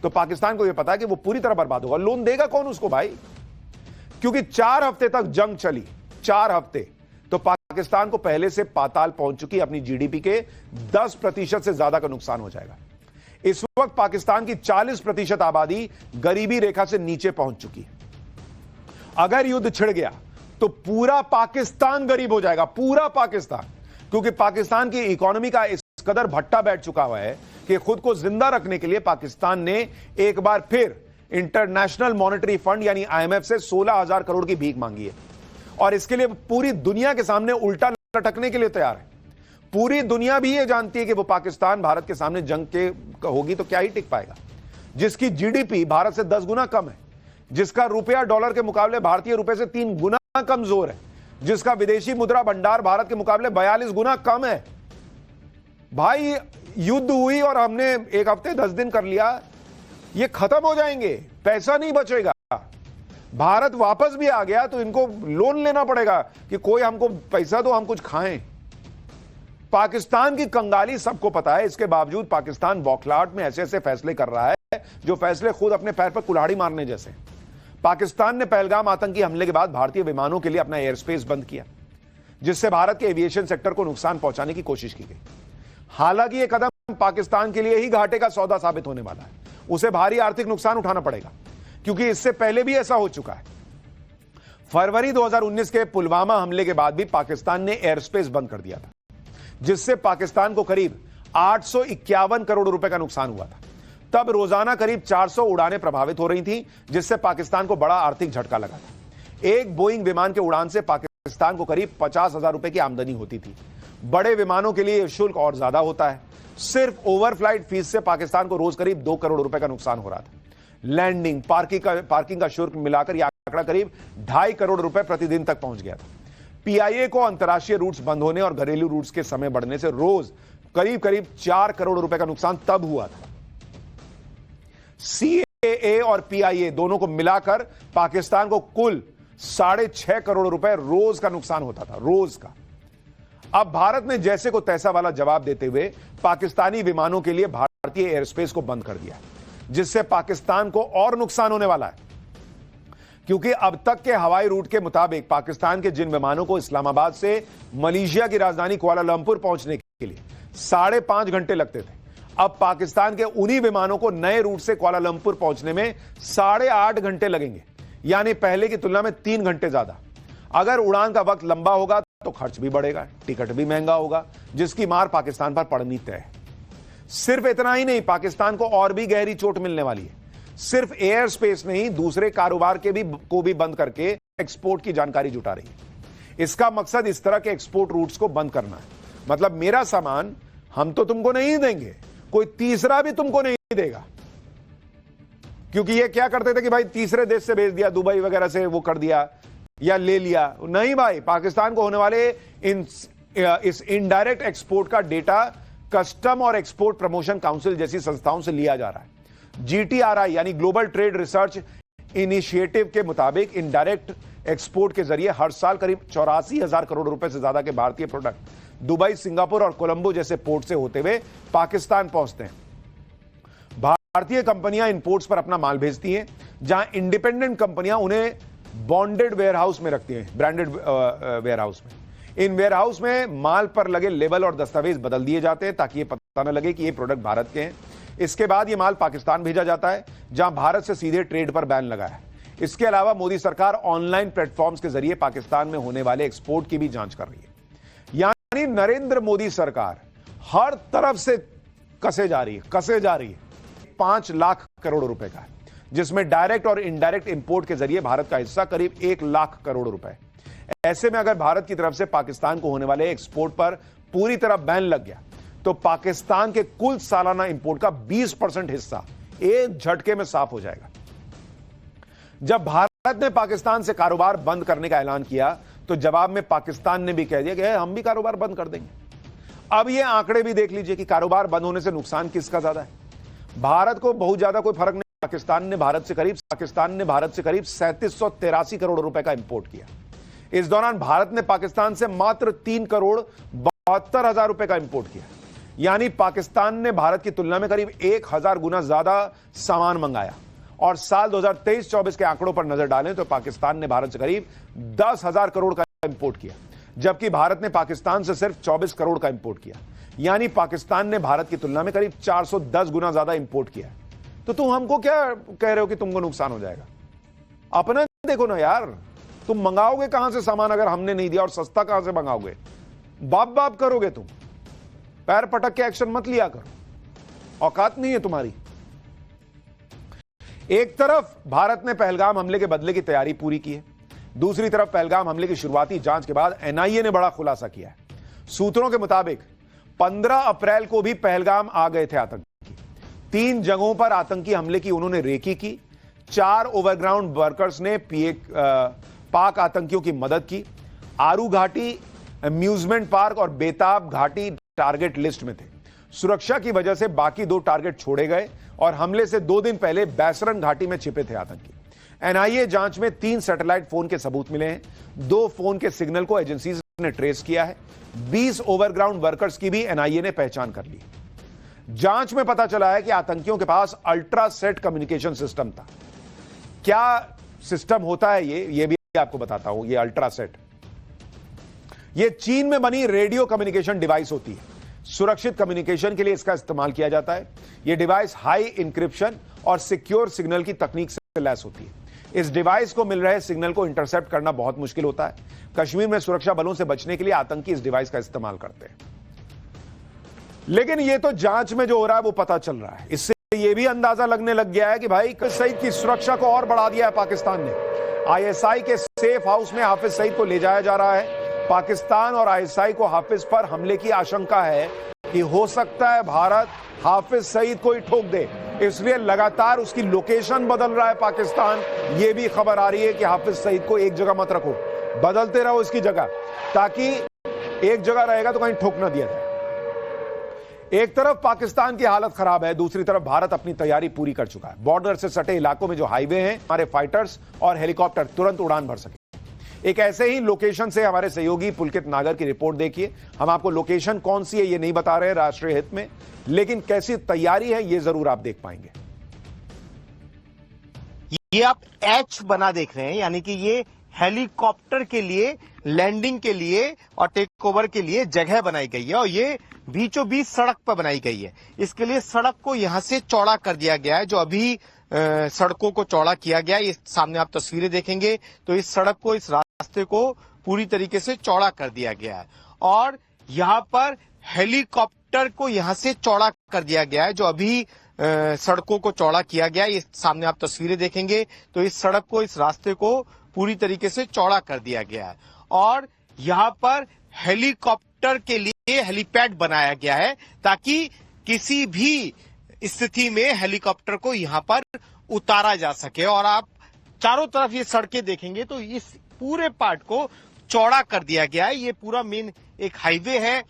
तो पाकिस्तान को यह पता है कि वो पूरी तरह बर्बाद होगा। लोन देगा कौन उसको भाई? क्योंकि 4 हफ्ते तक जंग चली, 4 हफ्ते, तो पाकिस्तान को पहले से पाताल पहुंच चुकी, अपनी जीडीपी के 10% से ज्यादा का नुकसान हो जाएगा। इस वक्त पाकिस्तान की 40% आबादी गरीबी रेखा से नीचे पहुंच चुकी है। अगर युद्ध छिड़ गया तो पूरा पाकिस्तान गरीब हो जाएगा, पूरा पाकिस्तान, क्योंकि पाकिस्तान की इकोनॉमी का इस कदर भट्टा बैठ चुका हुआ है कि खुद को जिंदा रखने के लिए पाकिस्तान ने एक बार फिर इंटरनेशनल मॉनेटरी फंड यानी आईएमएफ से 16,000 करोड़ की भीख मांगी है, और इसके लिए पूरी दुनिया के सामने उल्टा लटकने के लिए तैयार है। पूरी दुनिया भी यह जानती है कि वो पाकिस्तान भारत के सामने जंग के होगी तो क्या ही टिक पाएगा, जिसकी जीडीपी भारत से 10 गुना कम है, जिसका रुपया डॉलर के मुकाबले भारतीय रुपए से 3 गुना कमजोर है, जिसका विदेशी मुद्रा भंडार भारत के मुकाबले 42 गुना कम है। भाई युद्ध हुई और हमने 1 हफ्ते 10 दिन कर लिया, ये खत्म हो जाएंगे, पैसा नहीं बचेगा। भारत वापस भी आ गया तो इनको लोन लेना पड़ेगा कि कोई हमको पैसा दो, हम कुछ खाएं। पाकिस्तान की कंगाली सबको पता है, इसके बावजूद पाकिस्तान बौखलाहट में ऐसे ऐसे फैसले कर रहा है जो फैसले खुद अपने पैर पर कुल्हाड़ी मारने जैसे। पाकिस्तान ने पहलगाम आतंकी हमले के बाद भारतीय विमानों के लिए अपना एयर स्पेस बंद किया, जिससे भारत के एविएशन सेक्टर को नुकसान पहुंचाने की कोशिश की गई। हालांकि यह कदम पाकिस्तान के लिए ही घाटे का सौदा साबित होने वाला है, उसे भारी आर्थिक नुकसान उठाना पड़ेगा, क्योंकि इससे पहले भी ऐसा हो चुका है। फरवरी 2019 के पुलवामा हमले के बाद भी पाकिस्तान ने एयर स्पेस बंद कर दिया था, जिससे पाकिस्तान को करीब 851 करोड़ रुपए का नुकसान हुआ था। तब रोजाना करीब 400 उड़ानें प्रभावित हो रही थी, जिससे पाकिस्तान को बड़ा आर्थिक झटका लगा था। एक बोइंग विमान के उड़ान से पाकिस्तान को करीब 50,000 रुपए की आमदनी होती थी। बड़े विमानों के लिए शुल्क और ज्यादा होता है। सिर्फ ओवरफ्लाइट फीस से पाकिस्तान को रोज करीब 2 करोड़ रुपए का नुकसान हो रहा था। लैंडिंग, पार्किंग का शुल्क मिलाकर यह आंकड़ा करीब 2.5 करोड़ रुपए प्रतिदिन तक पहुंच गया था। पीआईए को अंतर्राष्ट्रीय रूट्स बंद होने और घरेलू रूट्स के समय बढ़ने से रोज करीब 4 करोड़ रुपए का नुकसान तब हुआ था। सीएए और पीआईए दोनों को मिलाकर पाकिस्तान को कुल 6.5 करोड़ रुपए रोज का नुकसान होता था, रोज का। अब भारत ने जैसे को तैसा वाला जवाब देते हुए पाकिस्तानी विमानों के लिए भारतीय एयरस्पेस को बंद कर दिया, जिससे पाकिस्तान को और नुकसान होने वाला है, क्योंकि अब तक के हवाई रूट के मुताबिक पाकिस्तान के जिन विमानों को इस्लामाबाद से मलेशिया की राजधानी कुआलालंपुर पहुंचने के लिए 5.5 घंटे लगते थे, अब पाकिस्तान के उन्हीं विमानों को नए रूट से कुआलालंपुर पहुंचने में 8.5 घंटे लगेंगे, यानी पहले की तुलना में 3 घंटे ज्यादा। अगर उड़ान का वक्त लंबा होगा तो खर्च भी बढ़ेगा, टिकट भी महंगा होगा, जिसकी मार पाकिस्तान पर पड़नी तय है। सिर्फ इतना ही नहीं, पाकिस्तान को और भी गहरी चोट मिलने वाली है। सिर्फ एयर स्पेस नहीं, दूसरे कारोबार को भी बंद करके एक्सपोर्ट की जानकारी जुटा रही है। इसका मकसद इस तरह के एक्सपोर्ट रूट्स को बंद करना है। मतलब मेरा सामान हम तो तुमको नहीं देंगे, कोई तीसरा भी तुमको नहीं देगा। क्योंकि ये क्या करते थे कि भाई तीसरे देश से भेज दिया, दुबई वगैरह से वो कर दिया या ले लिया। नहीं भाई, पाकिस्तान को होने वाले इस इनडायरेक्ट एक्सपोर्ट का डेटा कस्टम और एक्सपोर्ट प्रमोशन काउंसिल जैसी संस्थाओं से लिया जा रहा है। जीटीआरआई यानी ग्लोबल ट्रेड रिसर्च इनिशिएटिव के मुताबिक इनडायरेक्ट एक्सपोर्ट के जरिए हर साल करीब 84,000 करोड़ रुपए से ज्यादा के भारतीय प्रोडक्ट दुबई, सिंगापुर और कोलंबो जैसे पोर्ट से होते हुए पाकिस्तान पहुंचते हैं। भारतीय कंपनियां इन पोर्ट्स पर अपना माल भेजती हैं, जहां इंडिपेंडेंट कंपनियां उन्हें बॉन्डेड वेयरहाउस में रखती हैं, ब्रांडेड वेयरहाउस में। इन वेयरहाउस में माल पर लगे लेबल और दस्तावेज बदल दिए जाते हैं ताकि ये पता न लगे कि ये प्रोडक्ट भारत के हैं। इसके बाद ये माल पाकिस्तान भेजा जाता है, जहां भारत से सीधे ट्रेड पर बैन लगा है। इसके अलावा मोदी सरकार ऑनलाइन प्लेटफॉर्म्स के जरिए पाकिस्तान में होने वाले एक्सपोर्ट की भी जांच कर रही है। यानी नरेंद्र मोदी सरकार हर तरफ से कसे जा रही है। 5 लाख करोड़ रुपए का है, जिसमें डायरेक्ट और इनडायरेक्ट इंपोर्ट के जरिए भारत का हिस्सा करीब 1 लाख करोड़ रुपए। ऐसे में अगर भारत की तरफ से पाकिस्तान को होने वाले एक्सपोर्ट पर पूरी तरह बैन लग गया तो पाकिस्तान के कुल सालाना इंपोर्ट का 20% हिस्सा एक झटके में साफ हो जाएगा। जब भारत ने पाकिस्तान से कारोबार बंद करने का ऐलान किया तो जवाब में पाकिस्तान ने भी कह दिया कि हम भी कारोबार बंद कर देंगे। अब ये आंकड़े भी देख लीजिए कि कारोबार बंद होने से नुकसान किसका ज्यादा है। भारत को बहुत ज्यादा कोई फर्क नहीं। पाकिस्तान ने भारत से करीब 3783 करोड़ रुपए का इंपोर्ट किया। इस दौरान भारत ने पाकिस्तान से मात्र 3 करोड़ 72 हजार रुपए का इंपोर्ट किया। यानी पाकिस्तान ने भारत की तुलना में करीब 1000 गुना ज्यादा सामान मंगाया। और साल 2023-24 के आंकड़ों पर नजर डालें तो पाकिस्तान ने भारत से करीब 10,000 करोड़ का इंपोर्ट किया, जबकि भारत ने पाकिस्तान से सिर्फ 24 करोड़ का इंपोर्ट किया। यानी पाकिस्तान ने भारत की तुलना में करीब 410 गुना ज्यादा इंपोर्ट किया। तो तुम हमको क्या कह रहे हो कि तुमको नुकसान हो जाएगा? अपना देखो ना यार, तुम मंगाओगे कहां से सामान अगर हमने नहीं दिया, और सस्ता कहां से मंगाओगे? बाप बाप करोगे तुम, पैर पटक के एक्शन मत लिया करो, औकात नहीं है तुम्हारी। एक तरफ भारत ने पहलगाम हमले के बदले की तैयारी पूरी की है, दूसरी तरफ पहलगाम हमले की शुरुआती जांच के बाद एनआईए ने बड़ा खुलासा किया है। सूत्रों के मुताबिक 15 अप्रैल को भी पहलगाम आ गए थे आतंकी। 3 जगहों पर आतंकी हमले की उन्होंने रेकी की। 4 ओवरग्राउंड वर्कर्स ने पाक आतंकियों की मदद की। आरू घाटी, अम्यूजमेंट पार्क और बेताब घाटी टारगेट लिस्ट में थे। सुरक्षा की वजह से बाकी 2 टारगेट छोड़े गए और हमले से 2 दिन पहले बैसरन घाटी में छिपे थे आतंकी। एनआईए जांच में 3 सैटेलाइट फोन के सबूत मिले हैं। 2 फोन के सिग्नल को एजेंसीज ने ट्रेस किया है। 20 ओवरग्राउंड वर्कर्स की भी एनआईए ने पहचान कर ली। जांच में पता चला है कि आतंकियों के पास अल्ट्रासेट कम्युनिकेशन सिस्टम था। क्या सिस्टम होता है ये भी आपको बताता हूं। ये अल्ट्रासेट, ये चीन में बनी रेडियो कम्युनिकेशन डिवाइस होती है। सुरक्षित कम्युनिकेशन के लिए इसका इस्तेमाल किया जाता है। यह डिवाइस हाई इंक्रिप्शन और सिक्योर सिग्नल की तकनीक से लैस होती है। इस डिवाइस को मिल रहे सिग्नल को इंटरसेप्ट करना बहुत मुश्किल होता है। कश्मीर में सुरक्षा बलों से बचने के लिए आतंकी इस डिवाइस का इस्तेमाल करते हैं। लेकिन यह तो जांच में जो हो रहा है वो पता चल रहा है। इससे यह भी अंदाजा लगने लग गया है कि भाई सईद की सुरक्षा को और बढ़ा दिया है पाकिस्तान ने। आईएसआई के सेफ हाउस में हाफिज सईद को ले जाया जा रहा है। पाकिस्तान और आईएसआई को हाफिज पर हमले की आशंका है कि हो सकता है भारत हाफिज सईद को ही ठोक दे, इसलिए लगातार उसकी लोकेशन बदल रहा है पाकिस्तान। यह भी खबर आ रही है कि हाफिज सईद को एक जगह मत रखो, बदलते रहो इसकी जगह, ताकि एक जगह रहेगा तो कहीं ठोक ना दिया जाए। एक तरफ पाकिस्तान की हालत खराब है, दूसरी तरफ भारत अपनी तैयारी पूरी कर चुका है। बॉर्डर से सटे इलाकों में जो हाईवे हैं, हमारे फाइटर्स और हेलीकॉप्टर तुरंत उड़ान भर सके। एक ऐसे ही लोकेशन से हमारे सहयोगी पुलकित नागर की रिपोर्ट देखिए। हम आपको लोकेशन कौन सी है ये नहीं बता रहे राष्ट्रीय हित में, लेकिन कैसी तैयारी है ये जरूर आप देख पाएंगे। ये आप एच बना देख रहे हैं, यानी कि ये हेलीकॉप्टर के लिए लैंडिंग के लिए और टेक ओवर के लिए जगह बनाई गई है, और ये बीचों बीच सड़क पर बनाई गई है। इसके लिए सड़क को यहां से चौड़ा कर दिया गया है। जो अभी सड़कों को चौड़ा किया गया, ये सामने आप तस्वीरें देखेंगे तो इस सड़क को, इस रास्ते को पूरी तरीके से चौड़ा कर दिया गया है। और यहाँ पर हेलीकॉप्टर को यहां से चौड़ा कर दिया गया है। जो अभी सड़कों को चौड़ा किया गया, ये सामने आप तस्वीरें देखेंगे तो इस सड़क को, इस रास्ते को पूरी तरीके से चौड़ा कर दिया गया है। और यहाँ पर हेलीकॉप्टर के लिए हेलीपैड बनाया गया है, ताकि किसी भी स्थिति में हेलीकॉप्टर को यहां पर उतारा जा सके। और आप चारों तरफ ये सड़कें देखेंगे तो इस पूरे पार्ट को चौड़ा कर दिया गया है। ये पूरा मेन एक हाईवे है,